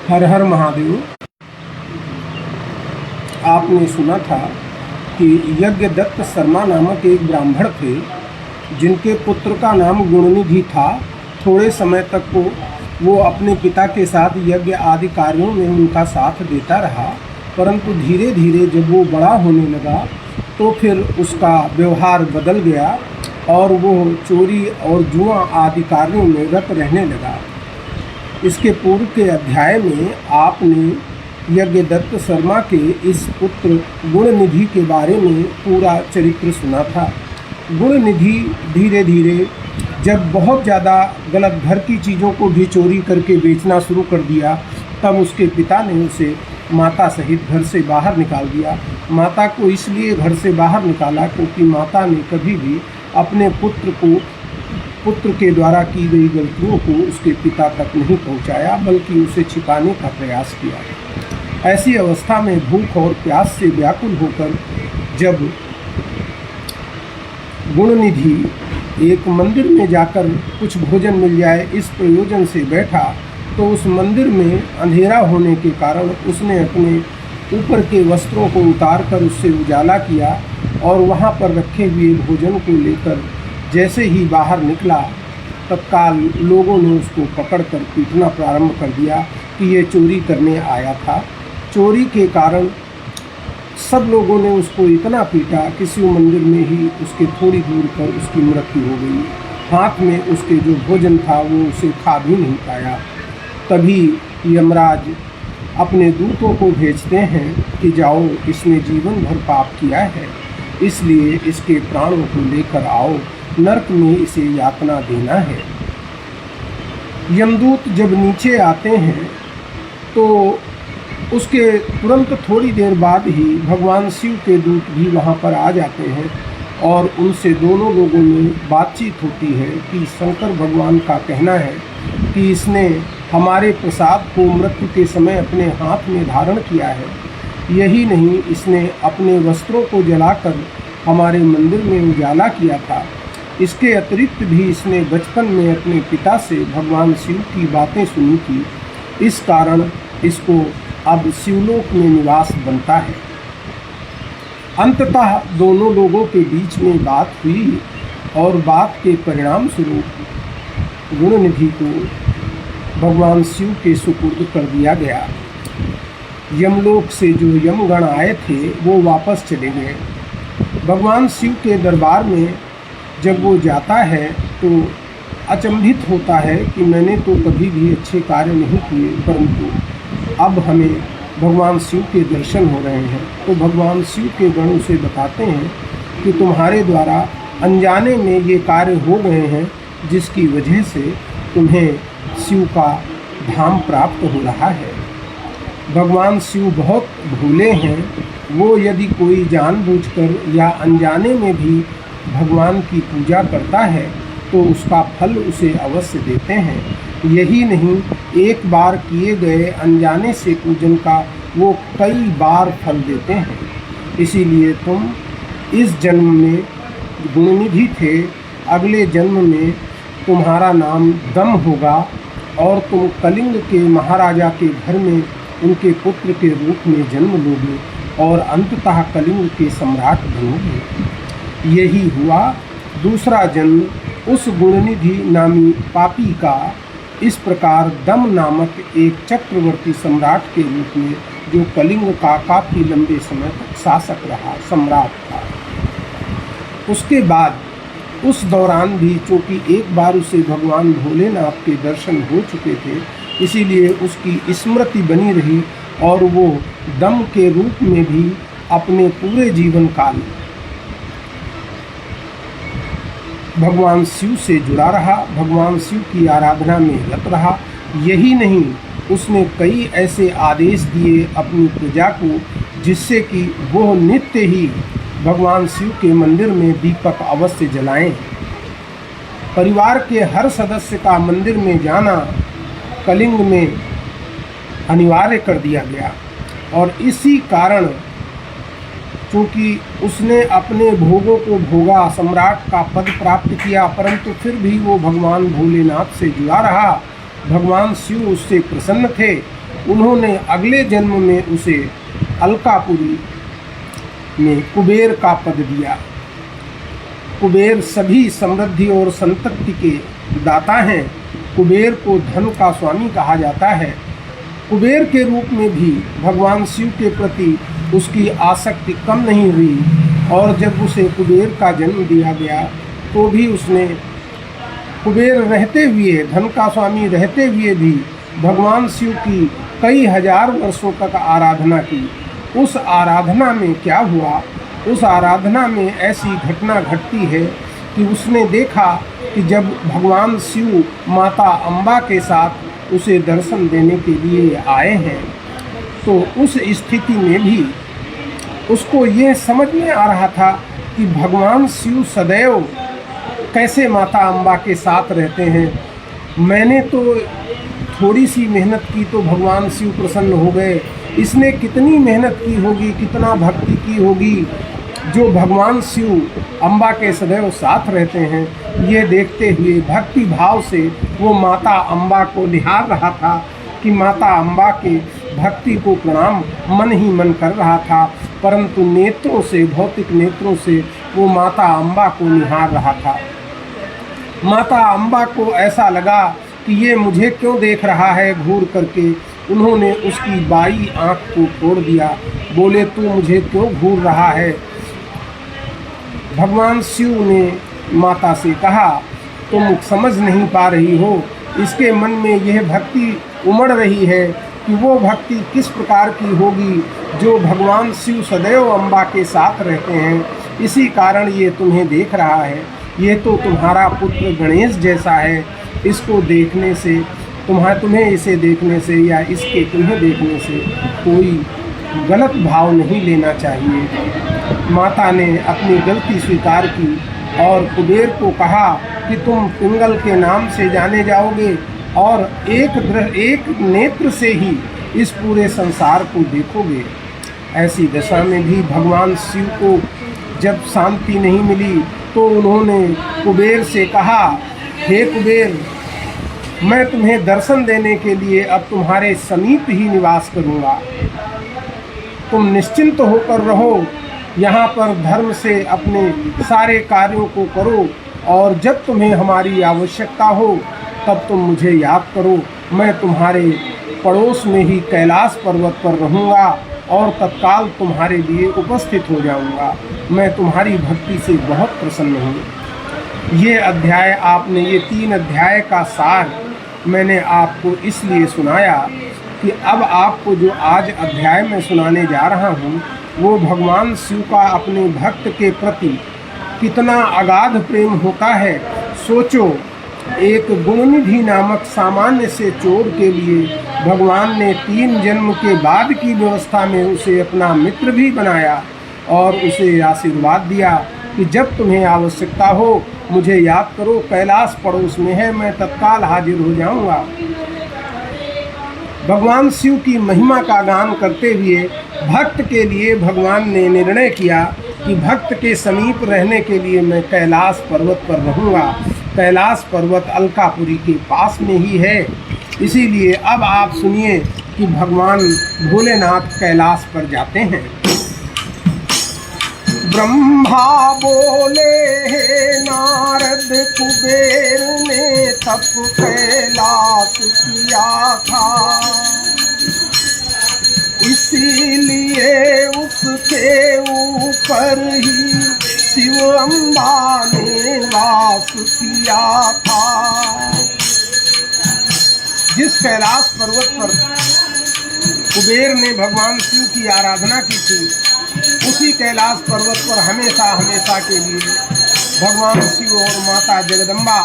हर हर महादेव। आपने सुना था कि यज्ञदत्त शर्मा नामक एक ब्राह्मण थे जिनके पुत्र का नाम गुणनिधि था। थोड़े समय तक वो अपने पिता के साथ यज्ञ आदि कार्यों में उनका साथ देता रहा, परंतु धीरे धीरे जब वो बड़ा होने लगा तो फिर उसका व्यवहार बदल गया और वो चोरी और जुआ आदि कार्यों में रत रहने लगा। इसके पूर्व के अध्याय में आपने यज्ञदत्त शर्मा के इस पुत्र गुणनिधि के बारे में पूरा चरित्र सुना था। गुणनिधि धीरे धीरे जब बहुत ज़्यादा गलत घर की चीज़ों को भी चोरी करके बेचना शुरू कर दिया, तब उसके पिता ने उसे माता सहित घर से बाहर निकाल दिया। माता को इसलिए घर से बाहर निकाला क्योंकि माता ने कभी भी अपने पुत्र के द्वारा की गई गलतियों को उसके पिता तक नहीं पहुंचाया, बल्कि उसे छिपाने का प्रयास किया। ऐसी अवस्था में भूख और प्यास से व्याकुल होकर जब गुणनिधि एक मंदिर में जाकर कुछ भोजन मिल जाए इस प्रयोजन से बैठा, तो उस मंदिर में अंधेरा होने के कारण उसने अपने ऊपर के वस्त्रों को उतारकर उससे उजाला किया और वहाँ पर रखे हुए भोजन को लेकर जैसे ही बाहर निकला, तत्काल लोगों ने उसको पकड़कर पीटना प्रारंभ कर दिया कि ये चोरी करने आया था। चोरी के कारण सब लोगों ने उसको इतना पीटा कि शिव मंदिर में ही उसके थोड़ी दूर पर उसकी मृत्यु हो गई। हाथ में उसके जो भोजन था वो उसे खा भी नहीं पाया। तभी यमराज अपने दूतों को भेजते हैं कि जाओ, इसने जीवन भर पाप किया है, इसलिए इसके प्राणों को लेकर आओ, नरक में इसे यातना देना है। यमदूत जब नीचे आते हैं तो उसके तुरंत थोड़ी देर बाद ही भगवान शिव के दूत भी वहाँ पर आ जाते हैं और उनसे दोनों लोगों में बातचीत होती है कि शंकर भगवान का कहना है कि इसने हमारे प्रसाद को मृत्यु के समय अपने हाथ में धारण किया है। यही नहीं, इसने अपने वस्त्रों को जलाकर हमारे मंदिर में उजाला किया था। इसके अतिरिक्त भी इसने बचपन में अपने पिता से भगवान शिव की बातें सुनी थी। इस कारण इसको अब शिवलोक में निवास बनता है। अंततः दोनों लोगों के बीच में बात हुई और बात के परिणाम स्वरूप गुणनिधि को भगवान शिव के सुपुर्द कर दिया गया। यमलोक से जो यमगण आए थे वो वापस चले गए। भगवान शिव के दरबार में जब वो जाता है तो अचंभित होता है कि मैंने तो कभी भी अच्छे कार्य नहीं किए, परंतु अब हमें भगवान शिव के दर्शन हो रहे हैं। तो भगवान शिव के गण उसे बताते हैं कि तुम्हारे द्वारा अनजाने में ये कार्य हो गए हैं, जिसकी वजह से तुम्हें शिव का धाम प्राप्त हो रहा है। भगवान शिव बहुत भोले हैं। वो यदि कोई जानबूझकर या अनजाने में भी भगवान की पूजा करता है तो उसका फल उसे अवश्य देते हैं। यही नहीं, एक बार किए गए अनजाने से पूजन का वो कई बार फल देते हैं। इसीलिए तुम इस जन्म में गुणनिधि थे, अगले जन्म में तुम्हारा नाम दम होगा और तुम कलिंग के महाराजा के घर में उनके पुत्र के रूप में जन्म लोगे और अंततः कलिंग के सम्राट बनोगे। यही हुआ दूसरा जन्म उस गुणनिधि नामी पापी का। इस प्रकार दम नामक एक चक्रवर्ती सम्राट के रूप में, जो कलिंग का काफ़ी लंबे समय तक शासक रहा, सम्राट था। उसके बाद उस दौरान भी चूँकि एक बार उसे भगवान भोलेनाथ के दर्शन हो चुके थे, इसीलिए उसकी स्मृति बनी रही और वो दम के रूप में भी अपने पूरे जीवन काल भगवान शिव से जुड़ा रहा, भगवान शिव की आराधना में रत रहा। यही नहीं, उसने कई ऐसे आदेश दिए अपनी प्रजा को जिससे कि वो नित्य ही भगवान शिव के मंदिर में दीपक अवश्य जलाएं। परिवार के हर सदस्य का मंदिर में जाना कलिंग में अनिवार्य कर दिया गया और इसी कारण क्योंकि उसने अपने भोगों को भोगा, सम्राट का पद प्राप्त किया, परंतु फिर भी वो भगवान भोलेनाथ से जुड़ा रहा। भगवान शिव उससे प्रसन्न थे उन्होंने अगले जन्म में उसे अलकापुरी में कुबेर का पद दिया। कुबेर सभी समृद्धि और संपत्ति के दाता हैं। कुबेर को धन का स्वामी कहा जाता है। कुबेर के रूप में भी भगवान शिव के प्रति उसकी आसक्ति कम नहीं हुई, और जब उसे कुबेर का जन्म दिया गया तो भी उसने कुबेर रहते हुए, धन का स्वामी रहते हुए भी भगवान शिव की कई हजार वर्षों तक आराधना की। उस आराधना में क्या हुआ, उस आराधना में ऐसी घटना घटती है कि उसने देखा कि जब भगवान शिव माता अम्बा के साथ उसे दर्शन देने के लिए आए हैं, तो उस स्थिति में भी उसको यह समझ में आ रहा था कि भगवान शिव सदैव कैसे माता अम्बा के साथ रहते हैं। मैंने तो थोड़ी सी मेहनत की तो भगवान शिव प्रसन्न हो गए, इसने कितनी मेहनत की होगी, कितना भक्ति की होगी, जो भगवान शिव अम्बा के सदैव साथ रहते हैं। ये देखते हुए भक्ति भाव से वो माता अम्बा को निहार रहा था कि माता अम्बा के भक्ति को प्रणाम मन ही मन कर रहा था, परंतु नेत्रों से, भौतिक नेत्रों से वो माता अम्बा को निहार रहा था। माता अम्बा को ऐसा लगा कि ये मुझे क्यों देख रहा है घूर करके। उन्होंने उसकी बाई आंख को तोड़ दिया, बोले तू मुझे क्यों घूर रहा है। भगवान शिव ने माता से कहा तुम समझ नहीं पा रही हो, इसके मन में यह भक्ति उमड़ रही है कि वो भक्ति किस प्रकार की होगी जो भगवान शिव सदैव अम्बा के साथ रहते हैं, इसी कारण ये तुम्हें देख रहा है। ये तो तुम्हारा पुत्र गणेश जैसा है, इसको देखने से तुम्हें इसे देखने से या इसके तुम्हें देखने से कोई गलत भाव नहीं लेना चाहिए। माता ने अपनी गलती स्वीकार की और कुबेर को कहा कि तुम पिंगल के नाम से जाने जाओगे और एक नेत्र से ही इस पूरे संसार को देखोगे। ऐसी दशा में भी भगवान शिव को जब शांति नहीं मिली तो उन्होंने कुबेर से कहा, हे कुबेर, मैं तुम्हें दर्शन देने के लिए अब तुम्हारे समीप ही निवास करूँगा। तुम निश्चिंत होकर रहो, यहाँ पर धर्म से अपने सारे कार्यों को करो, और जब तुम्हें हमारी आवश्यकता हो तब तुम मुझे याद करो। मैं तुम्हारे पड़ोस में ही कैलाश पर्वत पर रहूँगा और तत्काल तुम्हारे लिए उपस्थित हो जाऊँगा। मैं तुम्हारी भक्ति से बहुत प्रसन्न हूँ। ये अध्याय आपने, ये 3 अध्याय का सार मैंने आपको इसलिए सुनाया कि अब आपको जो आज अध्याय में सुनाने जा रहा हूँ वो भगवान शिव का अपने भक्त के प्रति कितना अगाध प्रेम होता है। सोचो, एक गुणनिधि नामक सामान्य से चोर के लिए भगवान ने 3 जन्म के बाद की व्यवस्था में उसे अपना मित्र भी बनाया और उसे आशीर्वाद दिया कि जब तुम्हें आवश्यकता हो मुझे याद करो, कैलाश पड़ोस में है, मैं तत्काल हाजिर हो जाऊंगा। भगवान शिव की महिमा का गान करते हुए भक्त के लिए भगवान ने निर्णय किया कि भक्त के समीप रहने के लिए मैं कैलाश पर्वत पर रहूँगा। कैलाश पर्वत अलकापुरी के पास में ही है। इसीलिए अब आप सुनिए कि भगवान भोलेनाथ कैलाश पर जाते हैं। ब्रह्मा बोले हे नारद, कुबेर ने तप कैलाश किया था, इसीलिए उसके ऊपर ही शिव अम्बा ने वास किया था। जिस कैलाश पर्वत पर कुबेर ने भगवान शिव की आराधना की थी, उसी कैलाश पर्वत पर हमेशा हमेशा के लिए भगवान शिव और माता जगदम्बा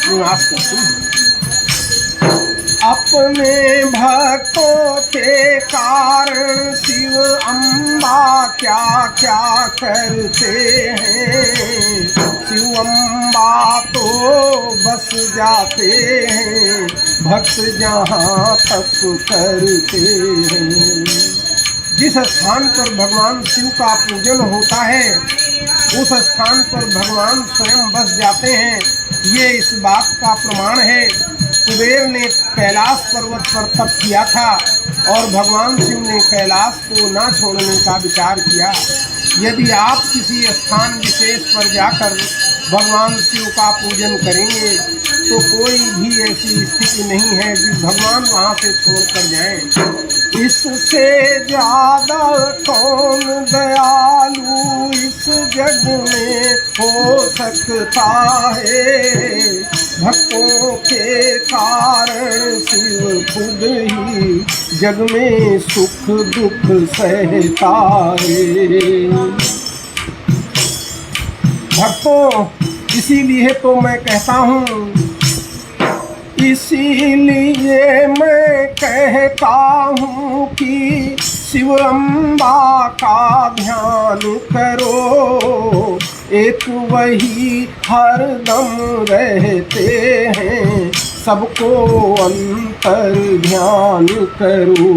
निवास करती हैं। अपने भक्तों के कारण शिव अम्बा क्या क्या करते हैं। शिव अम्बा तो बस जाते हैं भक्त जहाँ तक करते हैं। जिस स्थान पर भगवान शिव का पूजन होता है उस स्थान पर भगवान स्वयं बस जाते हैं। ये इस बात का प्रमाण है कुबेर ने कैलाश पर्वत पर तप किया था और भगवान शिव ने कैलाश को न छोड़ने का विचार किया। यदि आप किसी स्थान विशेष पर जाकर भगवान शिव का पूजन करेंगे तो कोई भी ऐसी स्थिति नहीं है कि भगवान वहाँ से छोड़कर जाएं। इससे ज़्यादा कौन दयालु इस जग में हो सकता है। भक्तों के कारण शिव खुद ही जग में सुख दुख सहता है। भक्तों, इसीलिए तो मैं कहता हूँ, इसीलिए मैं कहता हूँ कि शिव अम्बा का ध्यान करो। एक वही हरदम रहते हैं, सबको अंतर ध्यान करो।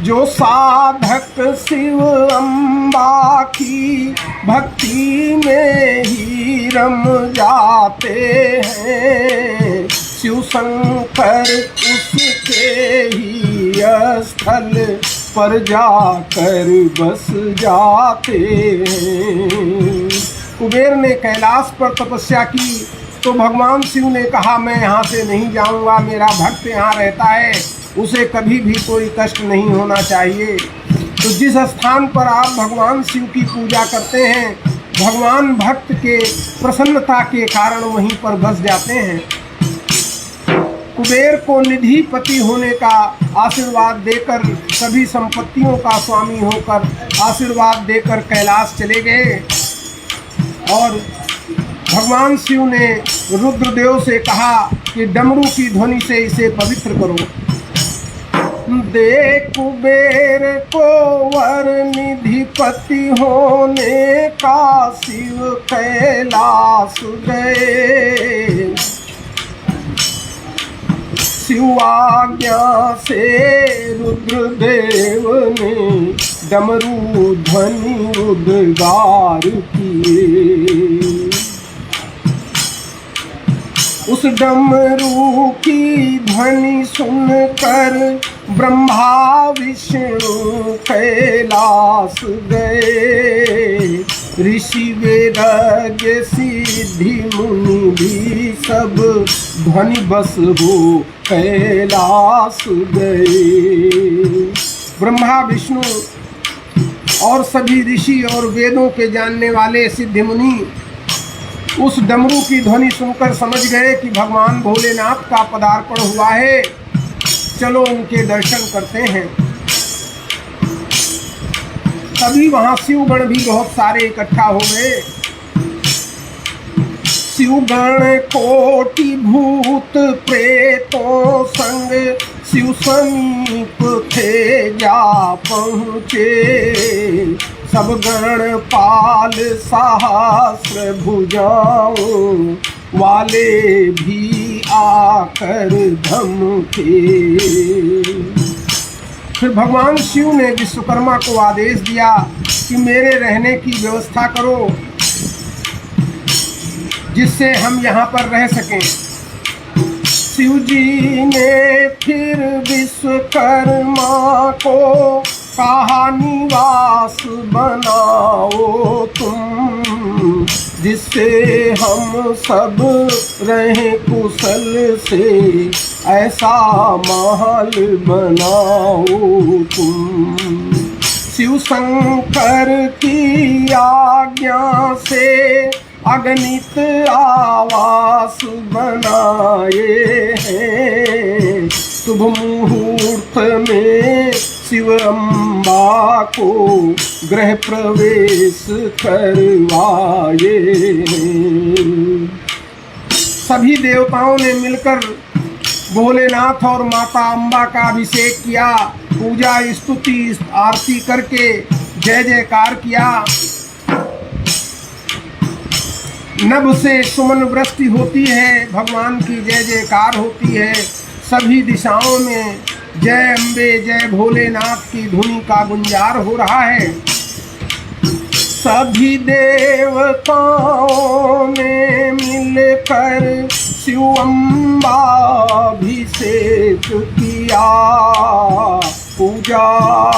जो साधक शिव अम्बा की भक्ति में ही रम जाते हैं, शिव शंकर उसके ही स्थल पर जाकर बस जाते हैं। कुबेर ने कैलाश पर तपस्या की तो भगवान शिव ने कहा, मैं यहाँ से नहीं जाऊँगा, मेरा भक्त यहाँ रहता है, उसे कभी भी कोई कष्ट नहीं होना चाहिए। तो जिस स्थान पर आप भगवान शिव की पूजा करते हैं, भगवान भक्त के प्रसन्नता के कारण वहीं पर बस जाते हैं। कुबेर को निधिपति होने का आशीर्वाद देकर, सभी संपत्तियों का स्वामी होकर आशीर्वाद देकर कैलाश चले गए और भगवान शिव ने रुद्रदेव से कहा कि डमरू की ध्वनि से इसे पवित्र करो। दे कुबेर को वर निधिपति होने का शिव कैलाश गए। शिव आज्ञा से रुद्रदेव ने डमरू ध्वनि उद्गार किए। उस डमरू की ध्वनि सुनकर ब्रह्मा विष्णु कैलाश गए। ऋषि वेदज्ञ सिद्धि मुनि भी सब ध्वनि बस हो कैलाश गए। ब्रह्मा विष्णु और सभी ऋषि और वेदों के जानने वाले सिद्धि मुनि उस डमरू की ध्वनि सुनकर समझ गए कि भगवान भोलेनाथ का पदार्पण हुआ है, चलो उनके दर्शन करते हैं। तभी वहां शिवगण भी बहुत सारे इकट्ठा हो गए। शिवगण कोटि भूत प्रेतों संग शिव समीप थे जा पहुँचे। सब गण पाल सहस्र भुजाओं वाले भी आकर धमके। फिर भगवान शिव ने विश्वकर्मा को आदेश दिया कि मेरे रहने की व्यवस्था करो जिससे हम यहाँ पर रह सकें। शिव जी ने फिर विश्वकर्मा को कहा, निवास बनाओ तुम, जिससे हम सब रहें कुशल से, ऐसा महल बनाओ तुम। शिव शंकर की आज्ञा से अगणित आवास बनाए हैं। शुभ मुहूर्त में शिव अम्बा को गृह प्रवेश करवाए। सभी देवताओं ने मिलकर भोलेनाथ और माता अम्बा का अभिषेक किया, पूजा स्तुति आरती करके जय जयकार किया। नभ से सुमन वृष्टि होती है, भगवान की जय जयकार होती है। सभी दिशाओं में जय अम्बे जय भोलेनाथ की धुनी का गुंजार हो रहा है। सभी देवताओं ने मिलकर शिव अम्बाभिषेक किया। पूजा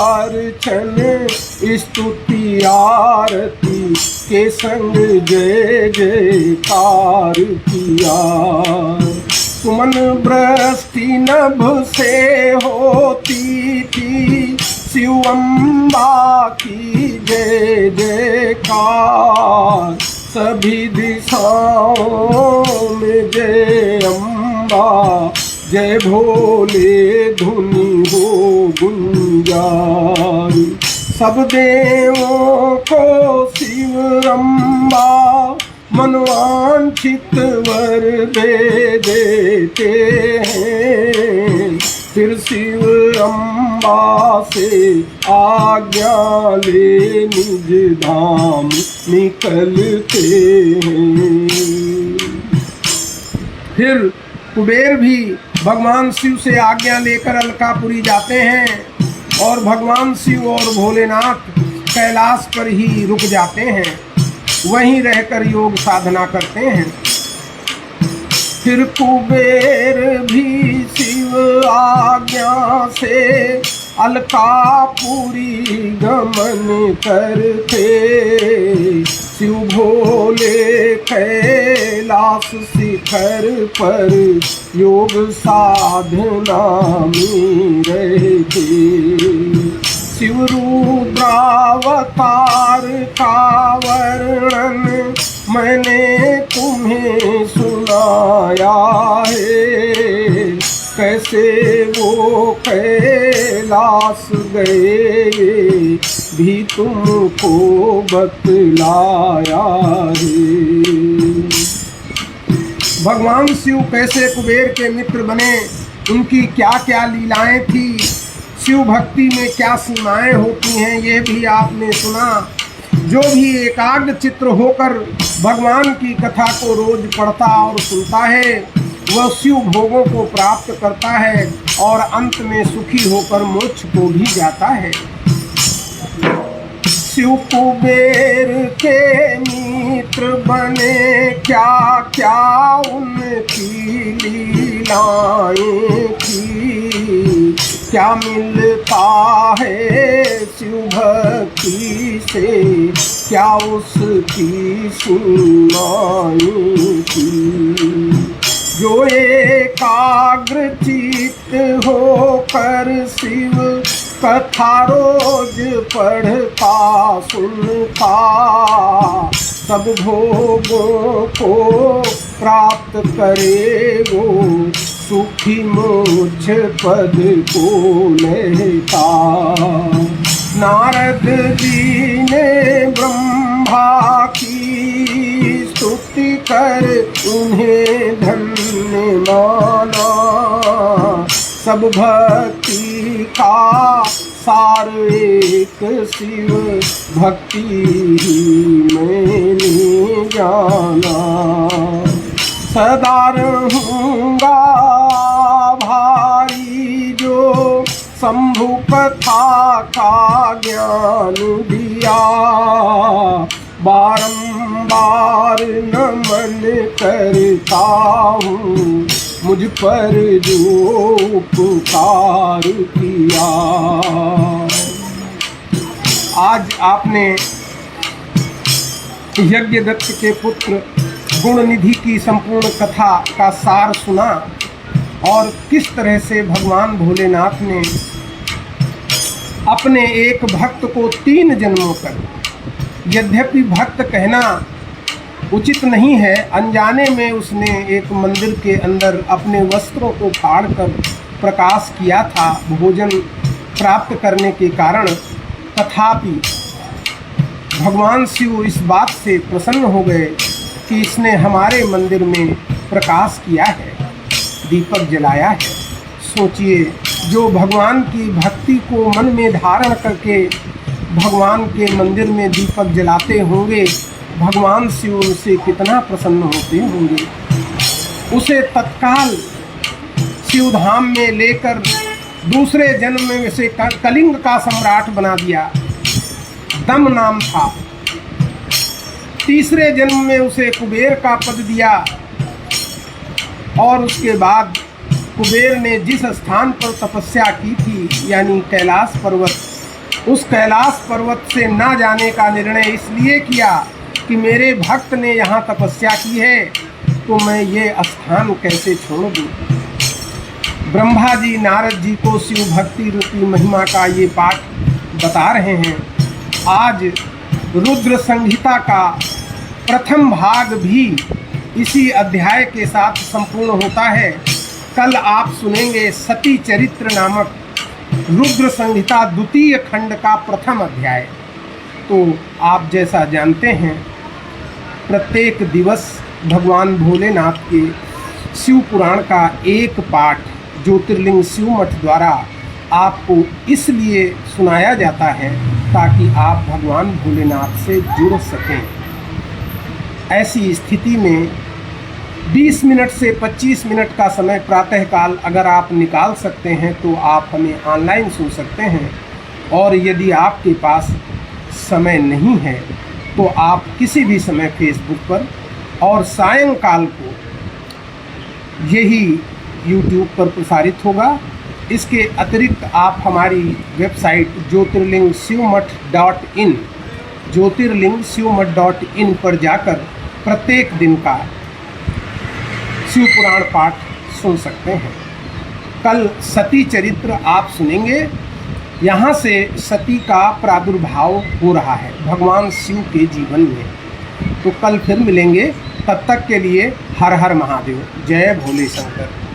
अर्चन स्तुति आरती के संग जय जयकार किया। सुमन वृष्टि नभ से होती थी, शिव अम्बा की जय जयकार। सभी दिशाओं में जय अम्बा, जय भोले धुनी हो गुंजार। सब देवों को शिव अम्बा मनवांछित वर दे देते हैं। फिर शिव अम्बा से आज्ञा ले निज धाम निकलते हैं। फिर कुबेर भी भगवान शिव से आज्ञा लेकर अलकापुरी जाते हैं और भगवान शिव और भोलेनाथ कैलाश पर ही रुक जाते हैं, वहीं रहकर योग साधना करते हैं। फिर कुबेर भी शिव आज्ञा से अलकापुरी गमन करते। शिव भोले कैलाश शिखर पर योग साधना में रहते। शिव रुद्रावतार का वर्णन मैंने तुम्हें सुनाया है। कैसे वो कैलाश गए भी तुमको बतलाया है। भगवान शिव कैसे कुबेर के मित्र बने, उनकी क्या क्या लीलाएं थी, शिव भक्ति में क्या सीमाएं होती हैं, ये भी आपने सुना। जो भी एकाग्र चित्र होकर भगवान की कथा को रोज पढ़ता और सुनता है, वह शिव भोगों को प्राप्त करता है और अंत में सुखी होकर मोक्ष को भी जाता है। शिव कुबेर के मित्र बने, क्या क्या उनकी लीलाएं थी। क्या मिलता है शिव भक्ति से, क्या उसकी सीमाएं थी। जो एकाग्र चित्त होकर शिव कथा रोज पढ़ता सुनता, सब भोगों को प्राप्त करे वो, सुखी मोक्ष पद को लेता। नारद जी ने ब्रह्मा की स्तुति कर उन्हें धन्य माना। सब भक्ति का सार एक शिव भक्ति ही मैंने जाना। सदा रहूँगा भारी जो शंभु कथा का ज्ञान दिया। बारंबार नमन करता हूँ मुझ पर जो उपकार किया। आज आपने यज्ञदत्त के पुत्र गुणनिधि की संपूर्ण कथा का सार सुना और किस तरह से भगवान भोलेनाथ ने अपने एक भक्त को 3 जन्मों तक, यद्यपि भक्त कहना उचित नहीं है, अनजाने में उसने एक मंदिर के अंदर अपने वस्त्रों को फाड़कर प्रकाश किया था भोजन प्राप्त करने के कारण। तथापि भगवान शिव इस बात से प्रसन्न हो गए कि इसने हमारे मंदिर में प्रकाश किया है, दीपक जलाया है। सोचिए, जो भगवान की भक्ति को मन में धारण करके भगवान के मंदिर में दीपक जलाते होंगे, भगवान शिव उनसे कितना प्रसन्न होते होंगे। उसे तत्काल शिवधाम में लेकर दूसरे जन्म में से कलिंग का सम्राट बना दिया। दम नाम था। तीसरे जन्म में उसे कुबेर का पद दिया और उसके बाद कुबेर ने जिस स्थान पर तपस्या की थी यानी कैलाश पर्वत, उस कैलाश पर्वत से ना जाने का निर्णय इसलिए किया कि मेरे भक्त ने यहाँ तपस्या की है तो मैं ये स्थान कैसे छोड़ दूँ। ब्रह्मा जी नारद जी को शिव भक्ति रूपी महिमा का ये पाठ बता रहे हैं। आज रुद्र संहिता का प्रथम भाग भी इसी अध्याय के साथ संपूर्ण होता है। कल आप सुनेंगे सती चरित्र नामक रुद्र संहिता द्वितीय खंड का प्रथम अध्याय। तो आप जैसा जानते हैं, प्रत्येक दिवस भगवान भोलेनाथ के शिव पुराण का एक पाठ ज्योतिर्लिंग शिव मठ द्वारा आपको इसलिए सुनाया जाता है ताकि आप भगवान भोलेनाथ से जुड़ सकें। ऐसी स्थिति में 20 मिनट से 25 मिनट का समय प्रातःकाल अगर आप निकाल सकते हैं तो आप हमें ऑनलाइन सुन सकते हैं, और यदि आपके पास समय नहीं है तो आप किसी भी समय फेसबुक पर, और सायंकाल को यही यूट्यूब पर प्रसारित होगा। इसके अतिरिक्त आप हमारी वेबसाइट ज्योतिर्लिंगशिवमठ.in पर जाकर प्रत्येक दिन का शिव पुराण पाठ सुन सकते हैं। कल सती चरित्र आप सुनेंगे। यहाँ से सती का प्रादुर्भाव हो रहा है भगवान शिव के जीवन में। तो कल फिर मिलेंगे, तब तक के लिए हर हर महादेव, जय भोले शंकर।